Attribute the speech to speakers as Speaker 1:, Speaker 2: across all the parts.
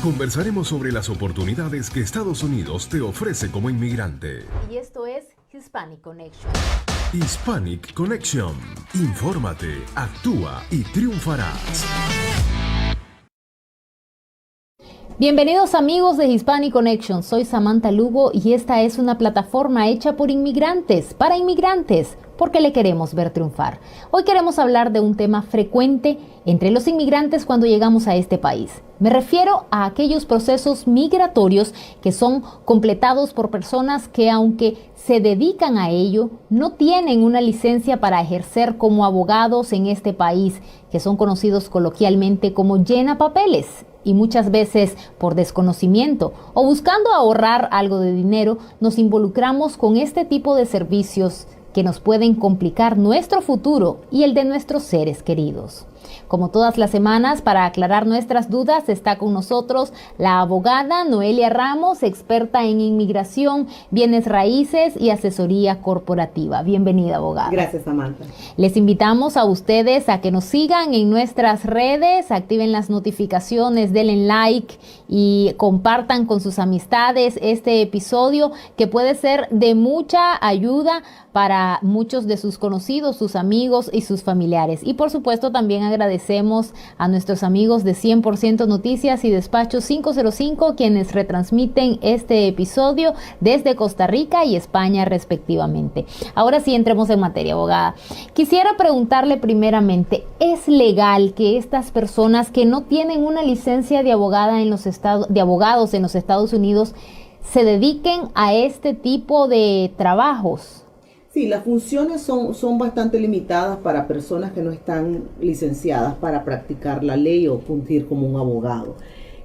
Speaker 1: Conversaremos sobre las oportunidades que Estados Unidos te ofrece como inmigrante.
Speaker 2: Y esto es Hispanic Connection.
Speaker 1: Hispanic Connection. Infórmate, actúa y triunfarás.
Speaker 2: Bienvenidos amigos de Hispanic Connection, soy Samantha Lugo y esta es una plataforma hecha por inmigrantes, para inmigrantes, porque le queremos ver triunfar. Hoy queremos hablar de un tema frecuente entre los inmigrantes cuando llegamos a este país. Me refiero a aquellos procesos migratorios que son completados por personas que, aunque se dedican a ello, no tienen una licencia para ejercer como abogados en este país, que son conocidos coloquialmente como llenapapeles. Y muchas veces por desconocimiento o buscando ahorrar algo de dinero, nos involucramos con este tipo de servicios que nos pueden complicar nuestro futuro y el de nuestros seres queridos. Como todas las semanas, para aclarar nuestras dudas, está con nosotros la abogada Noelia Ramos, experta en inmigración, bienes raíces y asesoría corporativa. Bienvenida, abogada.
Speaker 3: Gracias, Samantha.
Speaker 2: Les invitamos a ustedes a que nos sigan en nuestras redes, activen las notificaciones, denle like y compartan con sus amistades este episodio que puede ser de mucha ayuda para muchos de sus conocidos, sus amigos y sus familiares. Y por supuesto también agradecemos a nuestros amigos de 100% Noticias y Despacho 505, quienes retransmiten este episodio desde Costa Rica y España respectivamente. Ahora sí, entremos en materia, abogada. Quisiera preguntarle primeramente, ¿es legal que estas personas que no tienen una licencia de abogados en los Estados Unidos se dediquen a este tipo de trabajos?
Speaker 3: Sí, las funciones son bastante limitadas para personas que no están licenciadas para practicar la ley o fungir como un abogado.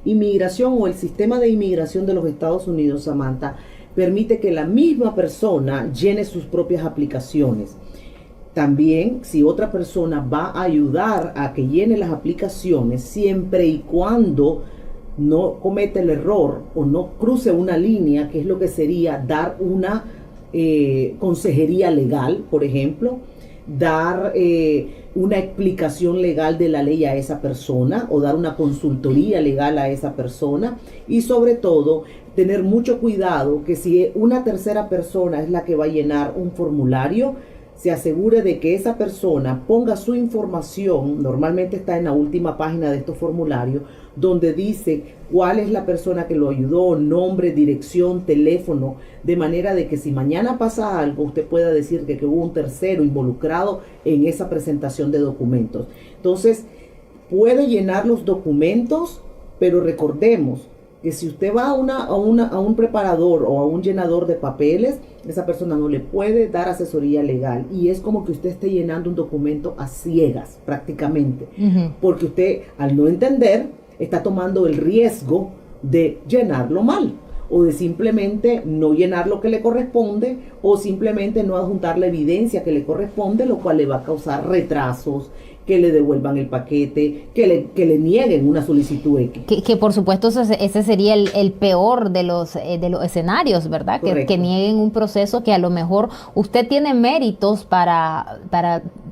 Speaker 3: Inmigración o el sistema de inmigración de los Estados Unidos, Samantha, permite que la misma persona llene sus propias aplicaciones. También, si otra persona va a ayudar a que llene las aplicaciones, siempre y cuando no cometa el error o no cruce una línea, que es lo que sería dar una consejería legal, por ejemplo, dar una explicación legal de la ley a esa persona o dar una consultoría legal a esa persona, y sobre todo tener mucho cuidado que si una tercera persona es la que va a llenar un formulario, se asegure de que esa persona ponga su información, normalmente está en la última página de estos formularios, donde dice cuál es la persona que lo ayudó, nombre, dirección, teléfono, de manera de que si mañana pasa algo, usted pueda decir que hubo un tercero involucrado en esa presentación de documentos. Entonces, puede llenar los documentos, pero recordemos que si usted va a un preparador o a un llenador de papeles, esa persona no le puede dar asesoría legal, y es como que usted esté llenando un documento a ciegas prácticamente, porque usted, al no entender, está tomando el riesgo de llenarlo mal, o de simplemente no llenar lo que le corresponde, o simplemente no adjuntar la evidencia que le corresponde, lo cual le va a causar retrasos, que le devuelvan el paquete, que le nieguen una solicitud X.
Speaker 2: Que por supuesto ese sería el peor de los escenarios, ¿verdad? Que nieguen un proceso que a lo mejor usted tiene méritos para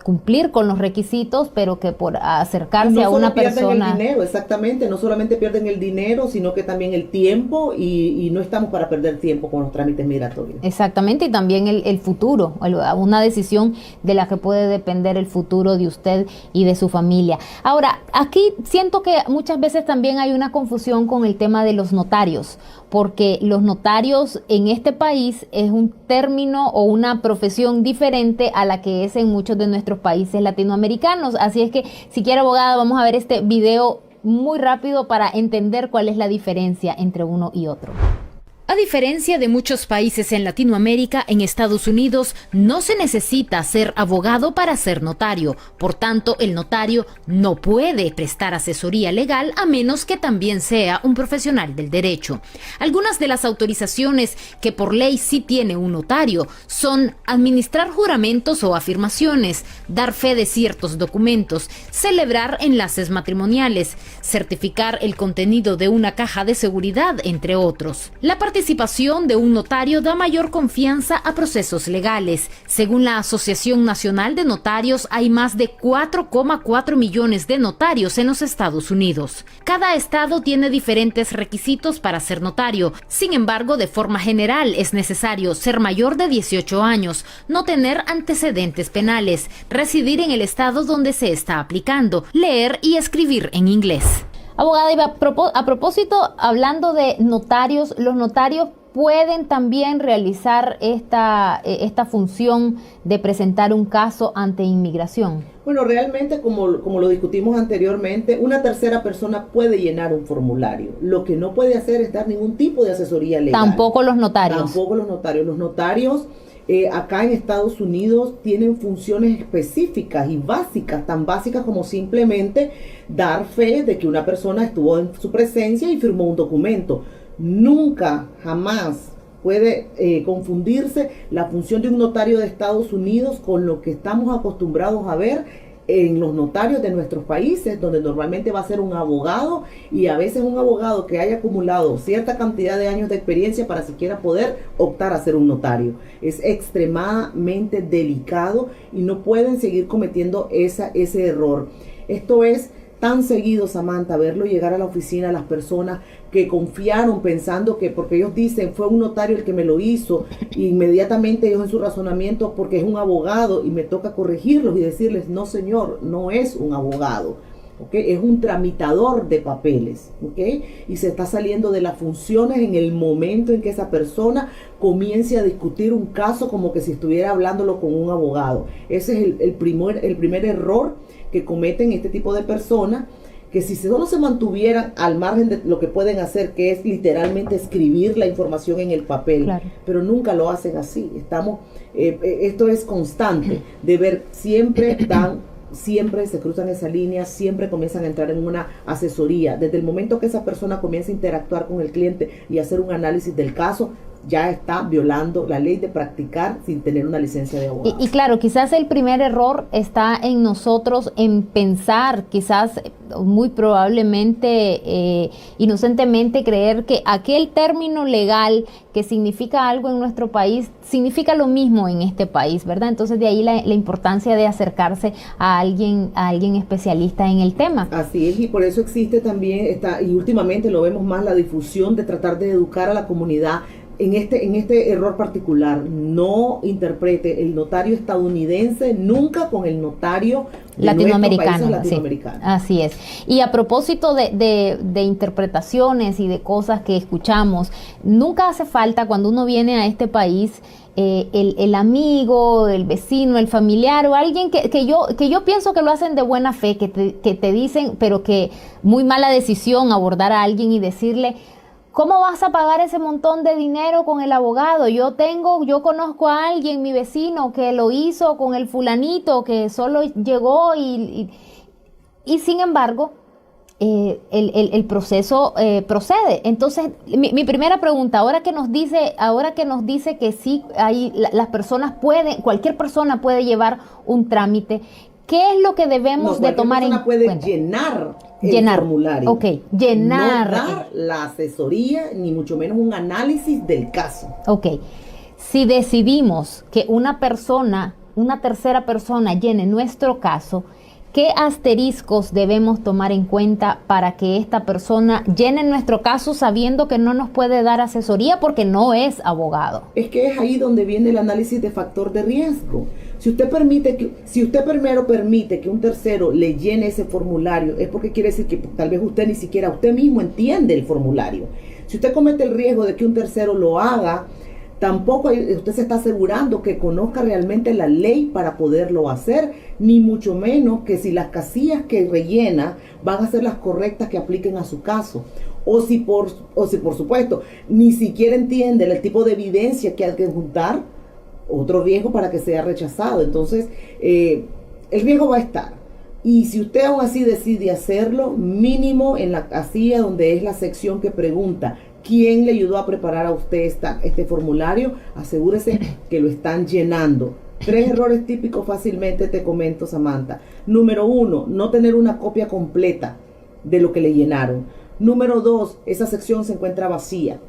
Speaker 2: cumplir con los requisitos, pero que por acercarse a una persona... No solo pierden el
Speaker 3: dinero, exactamente, no solamente pierden el dinero, sino que también el tiempo, y no estamos para perder tiempo con los trámites migratorios.
Speaker 2: Exactamente, y también el futuro, una decisión de la que puede depender el futuro de usted y de su familia. Ahora, aquí siento que muchas veces también hay una confusión con el tema de los notarios, porque los notarios en este país es un término o una profesión diferente a la que es en muchos de nuestros países latinoamericanos. Así es que, si quiere, abogada, vamos a ver este video muy rápido para entender cuál es la diferencia entre uno y otro.
Speaker 4: A diferencia de muchos países en Latinoamérica, en Estados Unidos no se necesita ser abogado para ser notario. Por tanto, el notario no puede prestar asesoría legal a menos que también sea un profesional del derecho. Algunas de las autorizaciones que por ley sí tiene un notario son administrar juramentos o afirmaciones, dar fe de ciertos documentos, celebrar enlaces matrimoniales, certificar el contenido de una caja de seguridad, entre otros. La participación participación de un notario da mayor confianza a procesos legales. Según la Asociación Nacional de Notarios, hay más de 4,4 millones de notarios en los Estados Unidos. Cada estado tiene diferentes requisitos para ser notario. Sin embargo, de forma general es necesario ser mayor de 18 años, no tener antecedentes penales, residir en el estado donde se está aplicando, leer y escribir en inglés.
Speaker 2: Abogada, a propósito, hablando de notarios, los notarios pueden también realizar esta función de presentar un caso ante inmigración.
Speaker 3: Bueno, realmente, como lo discutimos anteriormente, una tercera persona puede llenar un formulario. Lo que no puede hacer es dar ningún tipo de asesoría legal.
Speaker 2: Tampoco los notarios.
Speaker 3: Tampoco los notarios. Los notarios acá en Estados Unidos tienen funciones específicas y básicas, tan básicas como simplemente dar fe de que una persona estuvo en su presencia y firmó un documento. Nunca, jamás puede confundirse la función de un notario de Estados Unidos con lo que estamos acostumbrados a ver en los notarios de nuestros países, donde normalmente va a ser un abogado, y a veces un abogado que haya acumulado cierta cantidad de años de experiencia para siquiera poder optar a ser un notario. Es extremadamente delicado y no pueden seguir cometiendo ese error. Esto es tan seguido, Samantha, verlo llegar a la oficina, las personas que confiaron pensando que porque ellos dicen fue un notario el que me lo hizo, inmediatamente ellos en su razonamiento porque es un abogado, y me toca corregirlos y decirles, no señor, no es un abogado, ¿okay? Es un tramitador de papeles, ¿okay? Y se está saliendo de las funciones en el momento en que esa persona comience a discutir un caso como que si estuviera hablándolo con un abogado. Ese es el primer error que cometen este tipo de personas, que si solo se mantuvieran al margen de lo que pueden hacer, que es literalmente escribir la información en el papel, claro, pero nunca lo hacen así. Esto es constante, de ver siempre se cruzan esa línea, siempre comienzan a entrar en una asesoría. Desde el momento que esa persona comienza a interactuar con el cliente y hacer un análisis del caso, ya está violando la ley de practicar sin tener una licencia de abogado.
Speaker 2: Y claro, quizás el primer error está en nosotros, en pensar, quizás muy probablemente, inocentemente creer que aquel término legal que significa algo en nuestro país, significa lo mismo en este país, ¿verdad? Entonces de ahí la importancia de acercarse a alguien especialista en el tema.
Speaker 3: Así es, y por eso existe también, y últimamente lo vemos más, la difusión de tratar de educar a la comunidad en este error particular. No interprete el notario estadounidense nunca con el notario latinoamericano. Sí,
Speaker 2: así es. Y a propósito de interpretaciones y de cosas que escuchamos, nunca hace falta cuando uno viene a este país el amigo, el vecino, el familiar o alguien que yo pienso que lo hacen de buena fe, que te dicen, pero que muy mala decisión abordar a alguien y decirle, ¿cómo vas a pagar ese montón de dinero con el abogado? Yo conozco a alguien, mi vecino, que lo hizo con el fulanito, que solo llegó y sin embargo, el proceso procede. Entonces, mi primera pregunta, ahora que nos dice que sí, las personas cualquier persona puede llevar un trámite, ¿qué es lo que debemos de tomar en cuenta?
Speaker 3: Cualquier persona puede llenar el formulario.
Speaker 2: Ok, llenar.
Speaker 3: No dar la asesoría, ni mucho menos un análisis del caso.
Speaker 2: Ok, si decidimos que una tercera persona llene nuestro caso, ¿qué asteriscos debemos tomar en cuenta para que esta persona llene nuestro caso sabiendo que no nos puede dar asesoría porque no es abogado?
Speaker 3: Es que es ahí donde viene el análisis de factor de riesgo. Si usted primero permite que un tercero le llene ese formulario, es porque quiere decir que tal vez usted ni siquiera usted mismo entiende el formulario. Si usted comete el riesgo de que un tercero lo haga, tampoco usted se está asegurando que conozca realmente la ley para poderlo hacer, ni mucho menos que si las casillas que rellena van a ser las correctas que apliquen a su caso. O si por supuesto ni siquiera entiende el tipo de evidencia que hay que juntar, otro riesgo para que sea rechazado. Entonces, el riesgo va a estar. Y si usted aún así decide hacerlo, mínimo en la casilla donde es la sección que pregunta quién le ayudó a preparar a usted este formulario, asegúrese que lo están llenando. 3 errores típicos fácilmente te comento, Samantha. Número 1, no tener una copia completa de lo que le llenaron. Número 2, esa sección se encuentra vacía.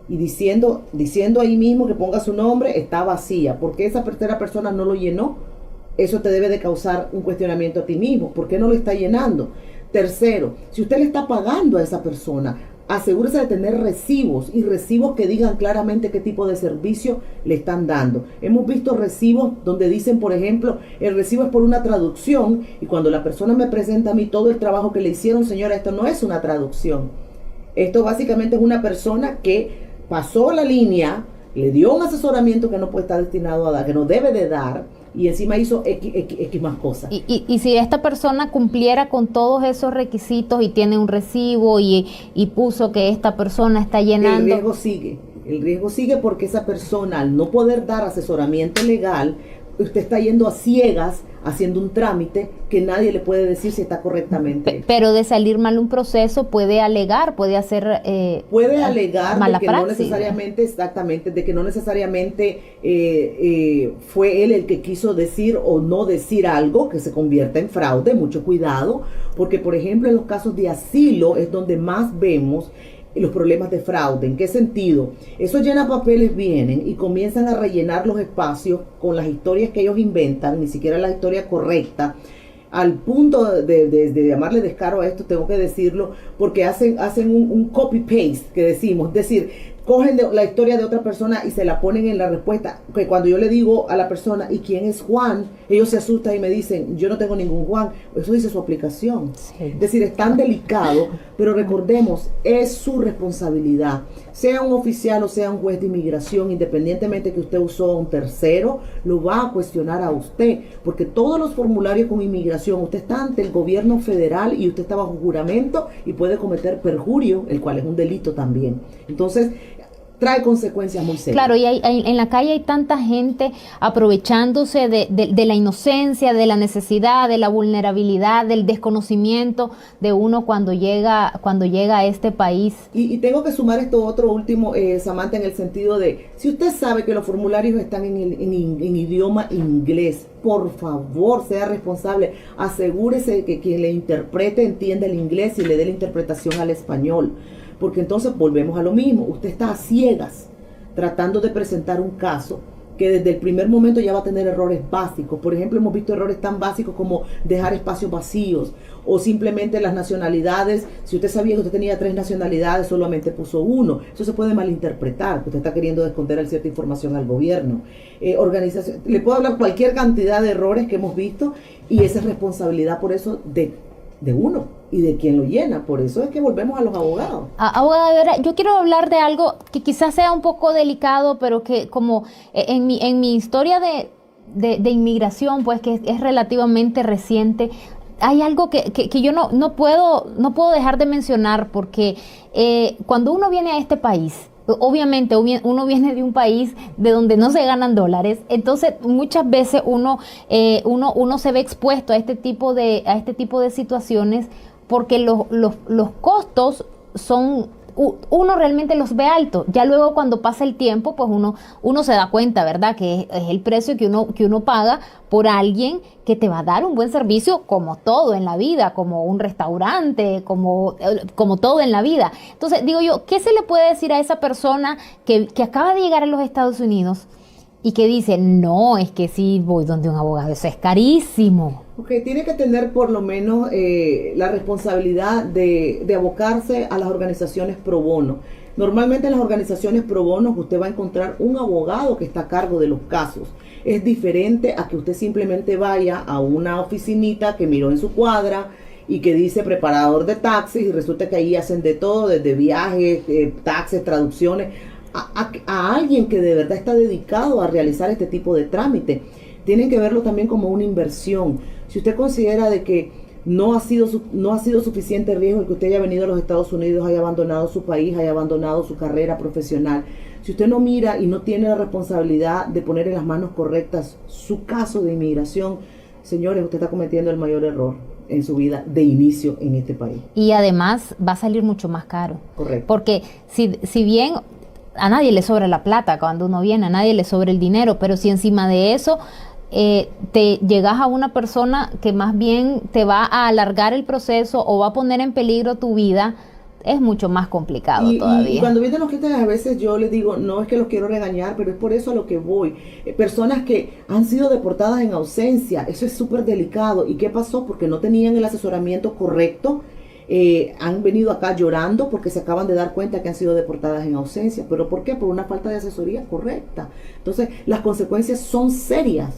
Speaker 3: y diciendo ahí mismo que ponga su nombre, está vacía, porque esa tercera persona no lo llenó. Eso te debe de causar un cuestionamiento a ti mismo. ¿Por qué no lo está llenando? Tercero, si usted le está pagando a esa persona, asegúrese de tener recibos, y recibos que digan claramente qué tipo de servicio le están dando. Hemos visto recibos donde dicen, por ejemplo, el recibo es por una traducción, y cuando la persona me presenta a mí todo el trabajo que le hicieron, señora, esto no es una traducción. Esto básicamente es una persona que pasó la línea, le dio un asesoramiento que no puede estar destinado a dar, que no debe de dar, y encima hizo X más cosas.
Speaker 2: Y si esta persona cumpliera con todos esos requisitos y tiene un recibo y puso que esta persona está llenando...
Speaker 3: El riesgo sigue porque esa persona, al no poder dar asesoramiento legal, usted está yendo a ciegas haciendo un trámite que nadie le puede decir si está correctamente.
Speaker 2: Pero de salir mal un proceso puede alegar, puede hacer
Speaker 3: puede alegar
Speaker 2: mala
Speaker 3: de que
Speaker 2: praxis,
Speaker 3: no necesariamente, exactamente, de que no necesariamente fue él el que quiso decir o no decir algo que se convierta en fraude. Mucho cuidado, porque por ejemplo en los casos de asilo es donde más vemos los problemas de fraude. ¿En qué sentido? Esos llenapapeles vienen y comienzan a rellenar los espacios con las historias que ellos inventan, ni siquiera la historia correcta, al punto de llamarle descaro a esto, tengo que decirlo, porque hacen un copy-paste, que decimos, es decir, cogen la historia de otra persona y se la ponen en la respuesta, que cuando yo le digo a la persona, ¿y quién es Juan? Ellos se asustan y me dicen, yo no tengo ningún Juan. Eso dice su aplicación. Sí. Es decir, es tan delicado, pero recordemos, es su responsabilidad. Sea un oficial o sea un juez de inmigración, independientemente que usted usó a un tercero, lo va a cuestionar a usted, porque todos los formularios con inmigración, usted está ante el gobierno federal y usted está bajo juramento y puede cometer perjurio, el cual es un delito también. Entonces, trae consecuencias muy serias.
Speaker 2: Claro, y en la calle hay tanta gente aprovechándose de la inocencia, de la necesidad, de la vulnerabilidad, del desconocimiento de uno cuando llega a este país.
Speaker 3: Y tengo que sumar esto otro último, Samantha, en el sentido de, si usted sabe que los formularios están en idioma inglés, por favor, sea responsable, asegúrese de que quien le interprete entienda el inglés y le dé la interpretación al español. Porque entonces volvemos a lo mismo, usted está a ciegas tratando de presentar un caso que desde el primer momento ya va a tener errores básicos. Por ejemplo, hemos visto errores tan básicos como dejar espacios vacíos o simplemente las nacionalidades. Si usted sabía que usted tenía 3 nacionalidades, solamente puso 1. Eso se puede malinterpretar, que usted está queriendo esconder cierta información al gobierno. Organización, le puedo hablar cualquier cantidad de errores que hemos visto, y esa es responsabilidad por eso de uno y de quien lo llena. Por eso es que volvemos a los abogados.
Speaker 2: Abogada, yo quiero hablar de algo que quizás sea un poco delicado, pero que como en mi historia de inmigración, pues que es relativamente reciente, hay algo que yo no puedo dejar de mencionar, porque cuando uno viene a este país, obviamente uno viene de un país de donde no se ganan dólares, entonces muchas veces uno se ve expuesto a este tipo de situaciones, porque los costos son, uno realmente los ve altos. Ya luego cuando pasa el tiempo, pues uno se da cuenta, ¿verdad?, que es el precio que uno paga por alguien que te va a dar un buen servicio, como todo en la vida, como un restaurante, como todo en la vida. Entonces, digo yo, ¿qué se le puede decir a esa persona que acaba de llegar a los Estados Unidos y que dice, no, es que si voy donde un abogado, eso es carísimo?
Speaker 3: Okay, tiene que tener por lo menos la responsabilidad de abocarse a las organizaciones pro bono. Normalmente en las organizaciones pro bono usted va a encontrar un abogado que está a cargo de los casos. Es diferente a que usted simplemente vaya a una oficinita que miró en su cuadra y que dice preparador de taxis, y resulta que ahí hacen de todo, desde viajes, taxes, traducciones, a alguien que de verdad está dedicado a realizar este tipo de trámite. Tienen que verlo también como una inversión. Si usted considera de que no ha sido suficiente riesgo el que usted haya venido a los Estados Unidos, haya abandonado su país, haya abandonado su carrera profesional, si usted no mira y no tiene la responsabilidad de poner en las manos correctas su caso de inmigración, señores, usted está cometiendo el mayor error en su vida de inicio en este país. Y
Speaker 2: además va a salir mucho más caro.
Speaker 3: Correcto.
Speaker 2: Porque si bien a nadie le sobra la plata cuando uno viene, a nadie le sobra el dinero, pero si encima de eso te llegas a una persona que más bien te va a alargar el proceso o va a poner en peligro tu vida, es mucho más complicado todavía.
Speaker 3: Y cuando vienen los clientes, a veces yo les digo, no es que los quiero regañar, pero es por eso a lo que voy. Personas que han sido deportadas en ausencia, eso es súper delicado. ¿Y qué pasó? Porque no tenían el asesoramiento correcto. Han venido acá llorando porque se acaban de dar cuenta que han sido deportadas en ausencia. ¿Pero por qué? Por una falta de asesoría correcta. Entonces, las consecuencias son serias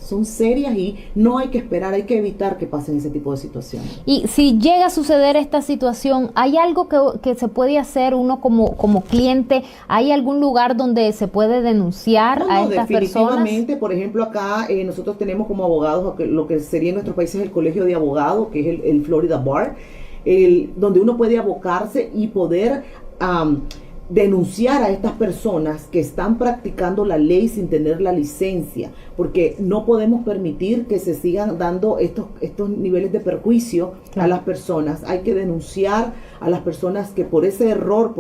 Speaker 3: y no hay que esperar, hay que evitar que pasen ese tipo de situaciones.
Speaker 2: Y si llega a suceder esta situación, ¿hay algo que se puede hacer uno como cliente? ¿Hay algún lugar donde se puede denunciar a estas personas?
Speaker 3: Definitivamente, por ejemplo, acá nosotros tenemos como abogados lo que sería en nuestro país es el Colegio de Abogados, que es el Florida Bar, donde uno puede abocarse y poder denunciar a estas personas que están practicando la ley sin tener la licencia, porque no podemos permitir que se sigan dando estos niveles de perjuicio a las personas. Hay que denunciar a las personas que por ese error,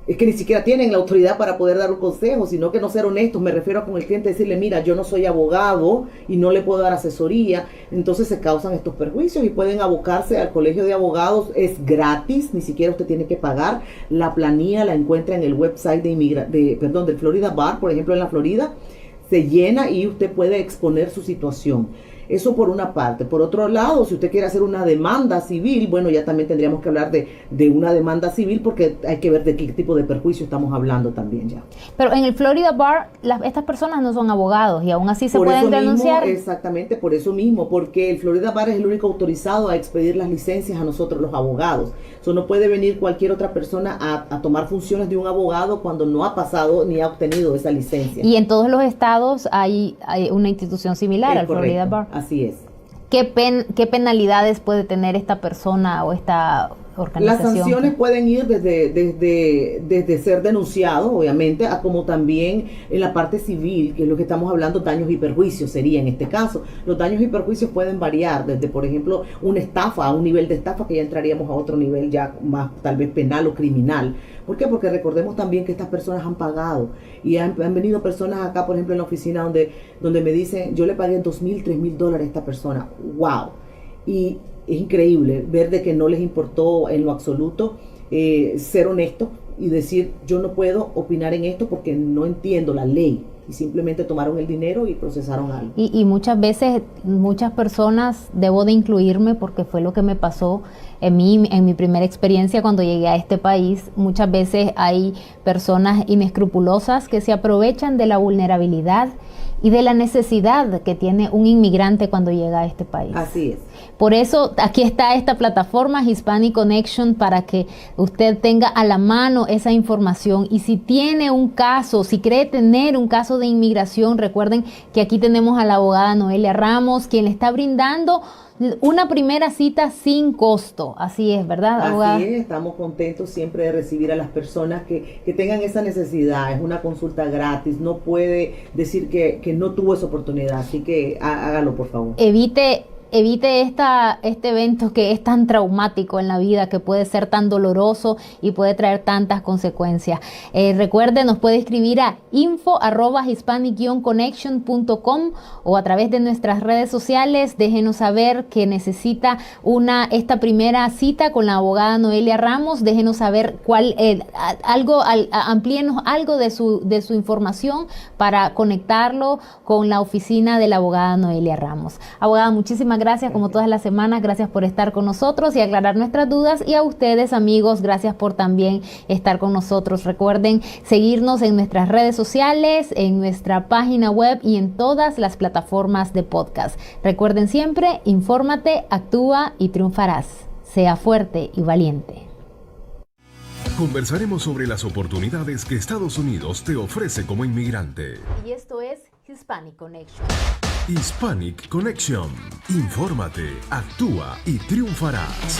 Speaker 3: es que ni siquiera tienen la autoridad para poder dar un consejo, sino que no ser honestos. Me refiero a con el cliente decirle, mira, yo no soy abogado y no le puedo dar asesoría. Entonces se causan estos perjuicios y pueden abocarse al Colegio de Abogados. Es gratis, ni siquiera usted tiene que pagar. La planilla la encuentra en el website del Florida Bar, por ejemplo, en la Florida. Se llena y usted puede exponer su situación. Eso por una parte. Por otro lado, si usted quiere hacer una demanda civil, bueno, ya también tendríamos que hablar de una demanda civil, porque hay que ver de qué tipo de perjuicio estamos hablando también ya.
Speaker 2: Pero en el Florida Bar, estas personas no son abogados y aún así se pueden denunciar.
Speaker 3: Exactamente, por eso mismo, porque el Florida Bar es el único autorizado a expedir las licencias a nosotros los abogados. Eso no puede venir cualquier otra persona a tomar funciones de un abogado cuando no ha pasado ni ha obtenido esa licencia.
Speaker 2: Y en todos los estados hay una institución similar al
Speaker 3: correcto,
Speaker 2: Florida Bar.
Speaker 3: Así es.
Speaker 2: ¿Qué penalidades puede tener esta persona o esta organización?
Speaker 3: Las sanciones pueden ir desde ser denunciado, obviamente, a como también en la parte civil, que es lo que estamos hablando, daños y perjuicios sería en este caso. Los daños y perjuicios pueden variar desde, por ejemplo, una estafa, a un nivel de estafa que ya entraríamos a otro nivel ya más tal vez penal o criminal. ¿Por qué? Porque recordemos también que estas personas han pagado y han venido personas acá, por ejemplo, en la oficina donde me dicen, yo le pagué $2,000, $3,000 a esta persona. ¡Wow! Y es increíble ver de que no les importó en lo absoluto ser honestos y decir, yo no puedo opinar en esto porque no entiendo la ley. Y simplemente tomaron el dinero y procesaron algo.
Speaker 2: Y muchas veces, muchas personas, debo de incluirme porque fue lo que me pasó en mi primera experiencia cuando llegué a este país. Muchas veces hay personas inescrupulosas que se aprovechan de la vulnerabilidad y de la necesidad que tiene un inmigrante cuando llega a este país.
Speaker 3: Así es.
Speaker 2: Por eso aquí está esta plataforma Hispanic Connection para que usted tenga a la mano esa información, y si tiene un caso, si cree tener un caso de inmigración, recuerden que aquí tenemos a la abogada Noelia Ramos, quien le está brindando una primera cita sin costo. Así es, ¿verdad, abogada?
Speaker 3: Así es, estamos contentos siempre de recibir a las personas que tengan esa necesidad. Es una consulta gratis, no puede decir que no tuvo esa oportunidad, así que hágalo, por favor.
Speaker 2: Evite este evento que es tan traumático en la vida, que puede ser tan doloroso y puede traer tantas consecuencias. Recuerde, nos puede escribir a info@hispanic-connection.com o a través de nuestras redes sociales. Déjenos saber que necesita esta primera cita con la abogada Noelia Ramos. Déjenos saber amplíenos algo de su información para conectarlo con la oficina de la abogada Noelia Ramos. Abogada, muchísimas gracias, como todas las semanas. Gracias por estar con nosotros y aclarar nuestras dudas. Y a ustedes, amigos, gracias por también estar con nosotros. Recuerden seguirnos en nuestras redes sociales, en nuestra página web y en todas las plataformas de podcast. Recuerden siempre, infórmate, actúa y triunfarás. Sea fuerte y valiente.
Speaker 1: Conversaremos sobre las oportunidades que Estados Unidos te ofrece como inmigrante.
Speaker 2: Y esto es Hispanic Connection.
Speaker 1: Hispanic Connection. Infórmate, actúa y triunfarás.